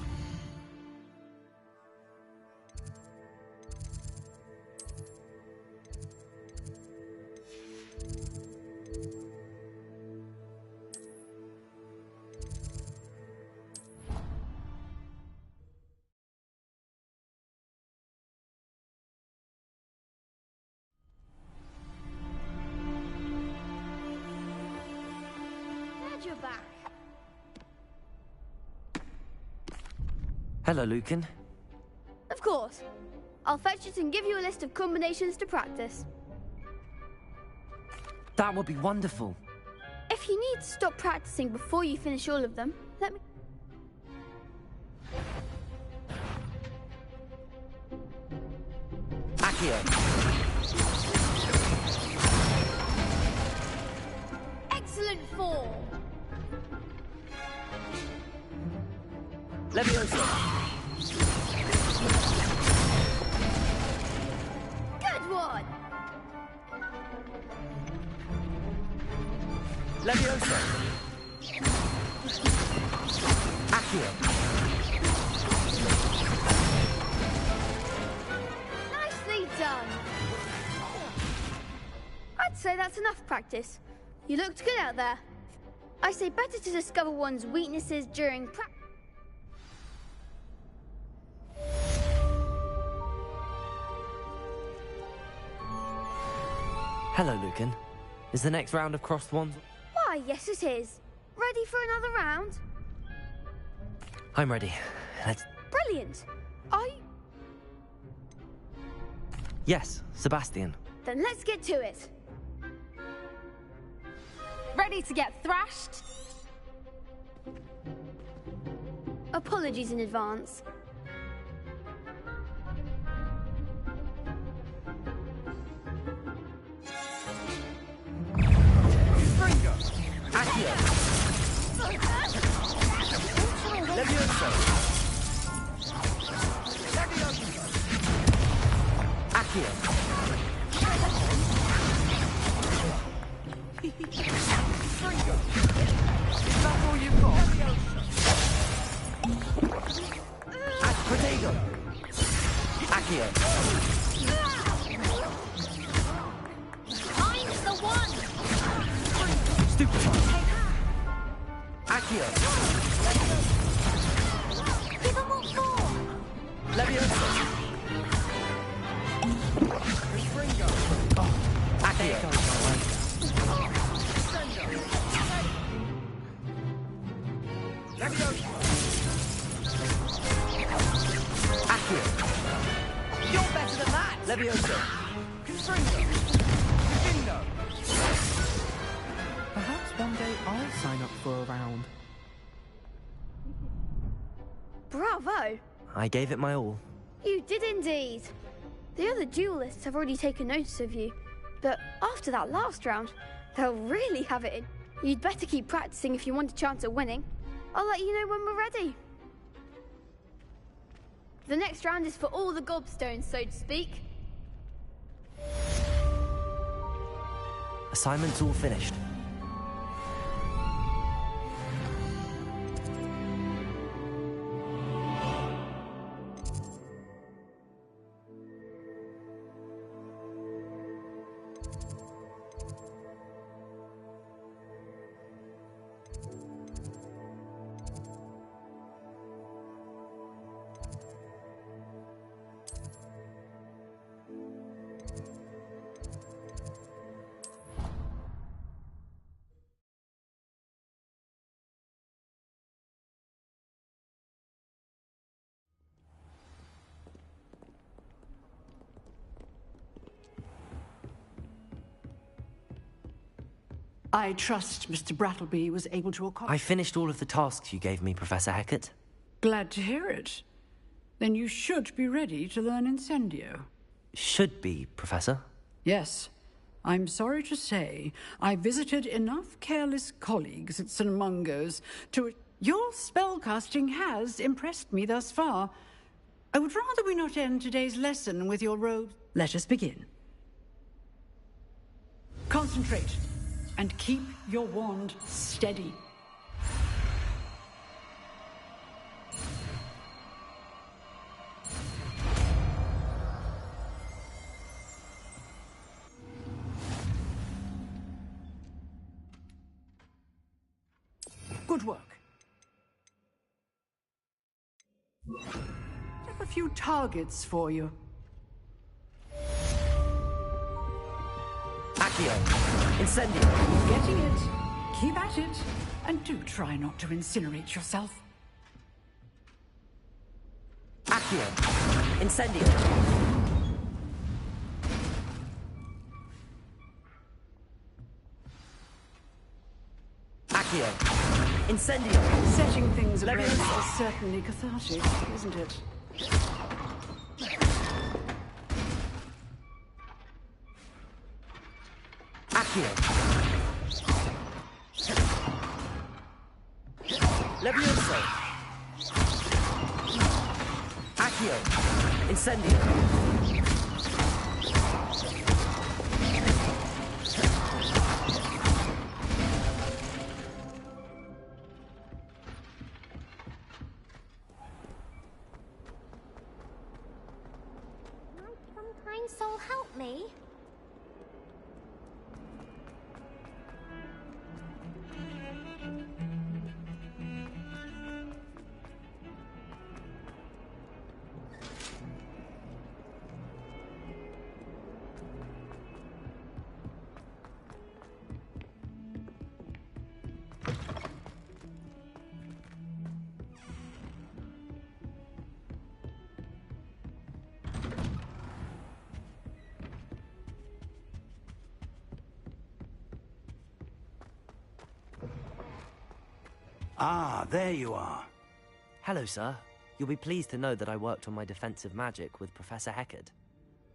Speaker 10: You're back.
Speaker 3: Hello, Lucan.
Speaker 10: Of course. I'll fetch it and give you a list of combinations to practice.
Speaker 3: That would be wonderful.
Speaker 10: If you need to stop practicing before you finish all of them, let me...
Speaker 3: Accio.
Speaker 10: Excellent form.
Speaker 3: Leviosa.
Speaker 10: Good one.
Speaker 3: Leviosa. Accio.
Speaker 10: Nicely done. I'd say that's enough practice. You looked good out there. I say better to discover one's weaknesses during practice.
Speaker 3: Hello, Lucan. Is the next round of crossed wands?
Speaker 10: Why, yes it is. Ready for another round?
Speaker 3: I'm ready. Let's...
Speaker 10: Brilliant.
Speaker 3: Yes, Sebastian.
Speaker 10: Then let's get to it. Ready to get thrashed?
Speaker 1: Apologies in advance.
Speaker 15: Accio. Levioso. Accio. Is that all you've got? Potato. Accio.
Speaker 7: I'm the one!
Speaker 15: Stupefy. Accio.
Speaker 7: Give them all four!
Speaker 15: Levioso. Accio. Levioso. Accio. You're better than that. Levioso. Confringo. Divindo.
Speaker 22: Perhaps one day I'll sign up for a round.
Speaker 1: Bravo!
Speaker 3: I gave it my all.
Speaker 1: You did indeed. The other duelists have already taken notice of you, but after that last round, they'll really have it in. You'd better keep practicing if you want a chance at winning. I'll let you know when we're ready. The next round is for all the gobstones, so to speak.
Speaker 3: Assignment's all finished.
Speaker 21: I trust Mr. Brattleby was able to accomplish...
Speaker 3: I finished all of the tasks you gave me, Professor Hecat.
Speaker 21: Glad to hear it. Then you should be ready to learn Incendio.
Speaker 3: Should be, Professor.
Speaker 21: Yes. I'm sorry to say, I visited enough careless colleagues at St. Mungo's to... Your spellcasting has impressed me thus far. I would rather we not end today's lesson with your robe. Let us begin. Concentrate. And keep your wand steady. Good work. I have a few targets for you.
Speaker 15: Accio. Incendio.
Speaker 21: Getting it. Keep at it. And do try not to incinerate yourself.
Speaker 15: Accio. Incendio. Accio. Incendio.
Speaker 21: Setting things ablaze is certainly cathartic, isn't it?
Speaker 15: Accio. Levioso. Accio. Incendio.
Speaker 20: Might some kind soul help me?
Speaker 19: Ah, there you are.
Speaker 3: Hello, sir. You'll be pleased to know that I worked on my defensive magic with Professor Heckard.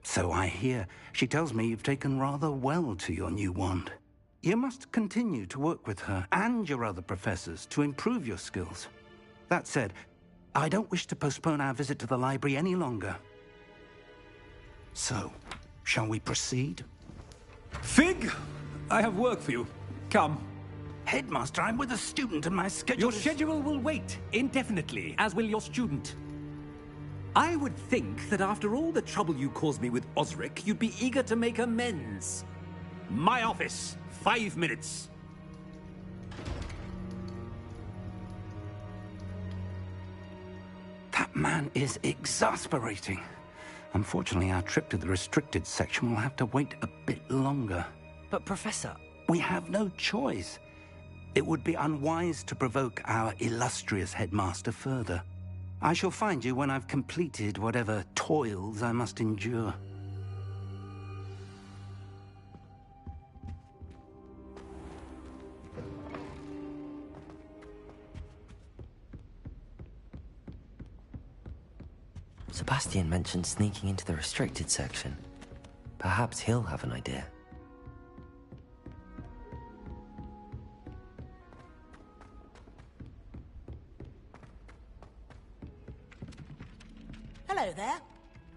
Speaker 19: So I hear. She tells me you've taken rather well to your new wand. You must continue to work with her and your other professors to improve your skills. That said, I don't wish to postpone our visit to the library any longer. So, shall we proceed?
Speaker 2: Fig, I have work for you. Come.
Speaker 19: Headmaster, I'm with a student and my schedule
Speaker 2: Your schedule will wait indefinitely, as will your student. I would think that after all the trouble you caused me with Osric, you'd be eager to make amends. My office, 5 minutes.
Speaker 19: That man is exasperating. Unfortunately, our trip to the restricted section will have to wait a bit longer.
Speaker 3: But, Professor...
Speaker 19: We have no choice. It would be unwise to provoke our illustrious headmaster further. I shall find you when I've completed whatever toils I must endure.
Speaker 3: Sebastian mentioned sneaking into the restricted section. Perhaps he'll have an idea.
Speaker 12: Hello there.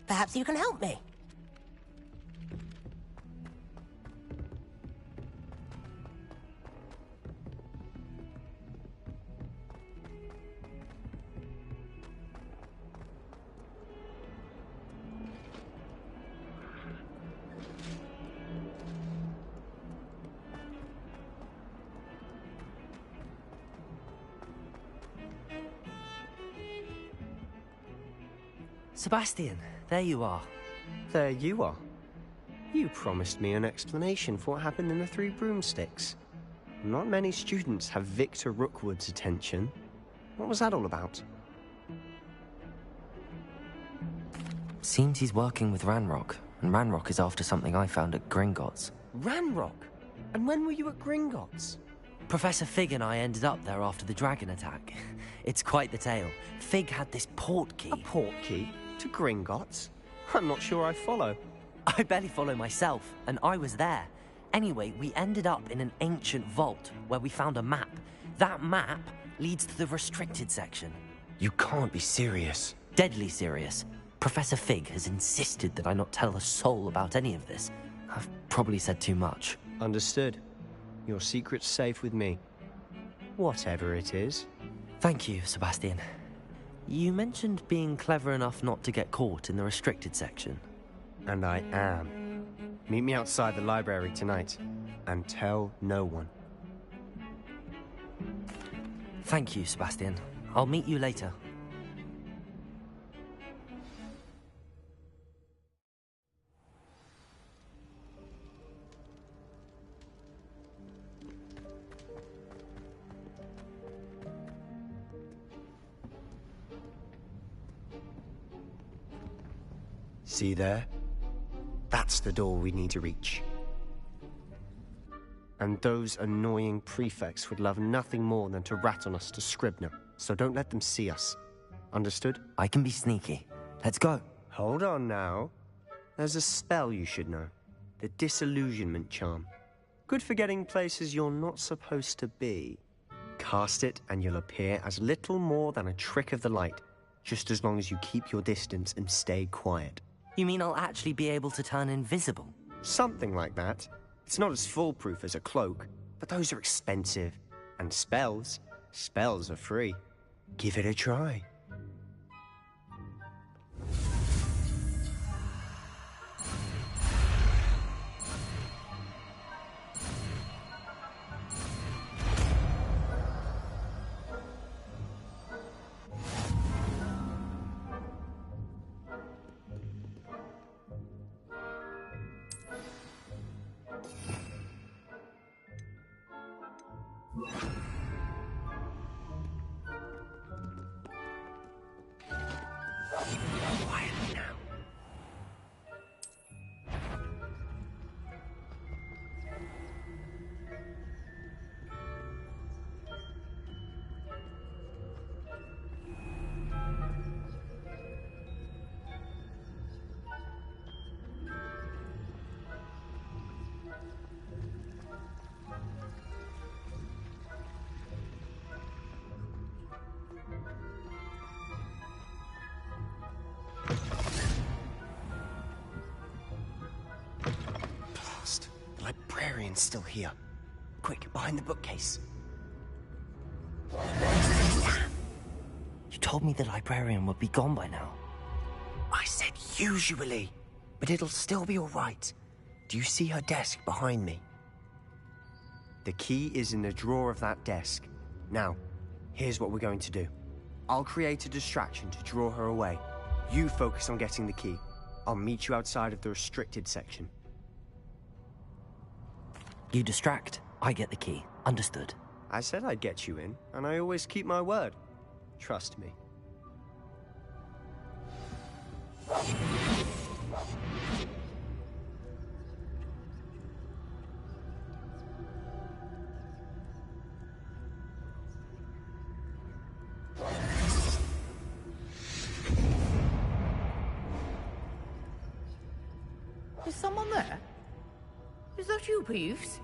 Speaker 12: Perhaps you can help me.
Speaker 3: Sebastian, there you are.
Speaker 5: There you are. You promised me an explanation for what happened in the Three Broomsticks. Not many students have Victor Rookwood's attention. What was that all about?
Speaker 3: Seems he's working with Ranrock, and Ranrock is after something I found at Gringotts.
Speaker 5: Ranrock? And when were you at Gringotts?
Speaker 3: Professor Fig and I ended up there after the dragon attack. It's quite the tale. Fig had this port key.
Speaker 5: A port key? To Gringotts? I'm not sure I follow.
Speaker 3: I barely follow myself, and I was there. Anyway, we ended up in an ancient vault where we found a map. That map leads to the restricted section.
Speaker 5: You can't be serious.
Speaker 3: Deadly serious. Professor Fig has insisted that I not tell a soul about any of this. I've probably said too much.
Speaker 5: Understood. Your secret's safe with me. Whatever it is.
Speaker 3: Thank you, Sebastian. You mentioned being clever enough not to get caught in the restricted section.
Speaker 5: And I am. Meet me outside the library tonight, and tell no one.
Speaker 3: Thank you, Sebastian. I'll meet you later.
Speaker 5: See there? That's the door we need to reach. And those annoying prefects would love nothing more than to rat on us to Scribner, so don't let them see us. Understood?
Speaker 3: I can be sneaky. Let's go.
Speaker 5: Hold on now. There's a spell you should know. The Disillusionment Charm. Good for getting places you're not supposed to be. Cast it and you'll appear as little more than a trick of the light, just as long as you keep your distance and stay quiet.
Speaker 3: You mean I'll actually be able to turn invisible?
Speaker 5: Something like that. It's not as foolproof as a cloak, but those are expensive. And spells are free. Give it a try. librarian's still here. Quick, behind the bookcase.
Speaker 3: You told me the librarian would be gone by now.
Speaker 5: I said usually, but it'll still be all right. Do you see her desk behind me? The key is in the drawer of that desk. Now, here's what we're going to do. I'll create a distraction to draw her away. You focus on getting the key. I'll meet you outside of the restricted section.
Speaker 3: You distract, I get the key. Understood.
Speaker 5: I said I'd get you in, and I always keep my word. Trust me.
Speaker 6: Is someone there? Is that you, Peeves?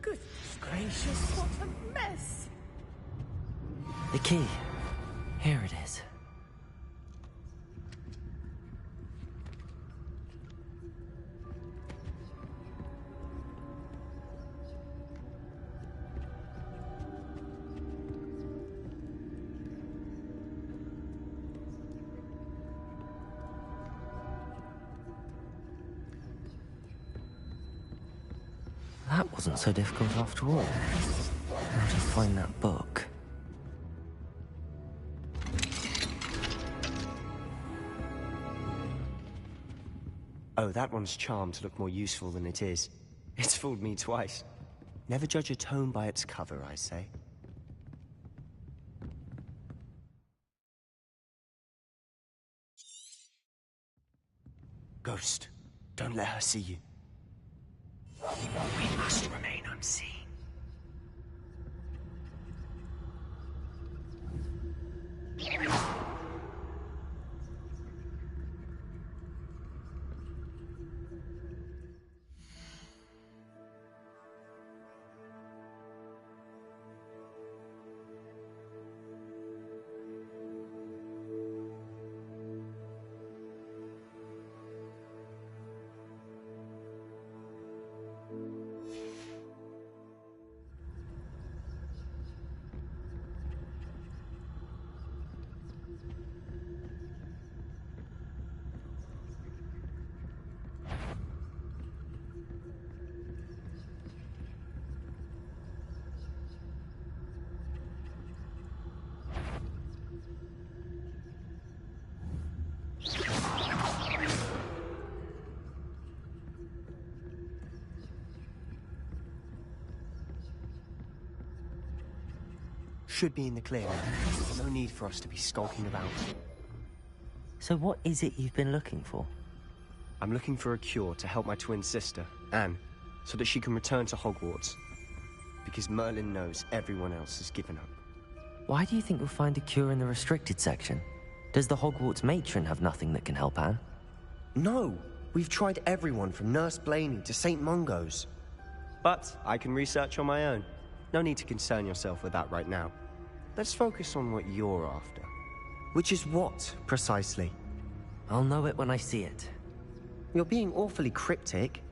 Speaker 6: Goodness gracious, what a mess!
Speaker 3: The key. Here it is. That wasn't so difficult after all. How to find that book?
Speaker 5: Oh, that one's charmed to look more useful than it is. It's fooled me twice. Never judge a tome by its cover, I say. Ghost, don't let her see you. We must remain unseen. Should be in the clear now. No need for us to be skulking about.
Speaker 3: So what is it you've been looking for?
Speaker 5: I'm looking for a cure to help my twin sister, Anne, so that she can return to Hogwarts. Because Merlin knows everyone else has given up.
Speaker 3: Why do you think you'll find a cure in the restricted section? Does the Hogwarts matron have nothing that can help Anne?
Speaker 5: No! We've tried everyone from Nurse Blaney to St. Mungo's. But I can research on my own. No need to concern yourself with that right now. Let's focus on what you're after. Which is what, precisely?
Speaker 3: I'll know it when I see it.
Speaker 5: You're being awfully cryptic.